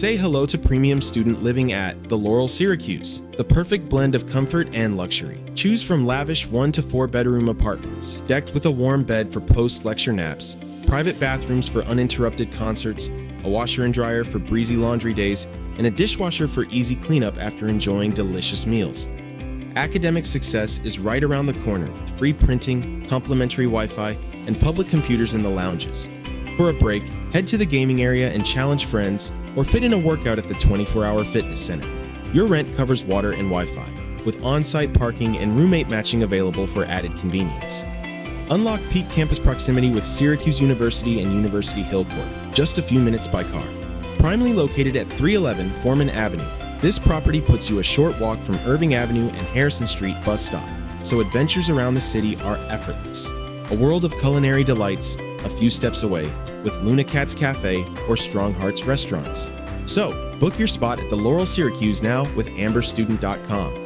Say hello to premium student living at the Laurel Syracuse, the perfect blend of comfort and luxury. Choose from lavish 1 to 4 bedroom apartments, decked with a warm bed for post-lecture naps, private bathrooms for uninterrupted concerts, a washer and dryer for breezy laundry days, and a dishwasher for easy cleanup after enjoying delicious meals. Academic success is right around the corner with free printing, complimentary Wi-Fi, and public computers in the lounges. For a break, head to the gaming area and challenge friends, or fit in a workout at the 24-hour fitness center. Your rent covers water and Wi-Fi, with on-site parking and roommate matching available for added convenience. Unlock peak campus proximity with Syracuse University and University Hill Court, just a few minutes by car. Primely located at 311 Forman Avenue, this property puts you a short walk from Irving Avenue and Harrison Street bus stop, so adventures around the city are effortless. A world of culinary delights a few steps away with Luna Cat's Cafe or Strong Hearts restaurants. So, book your spot at the Laurel Syracuse now with amberstudent.com.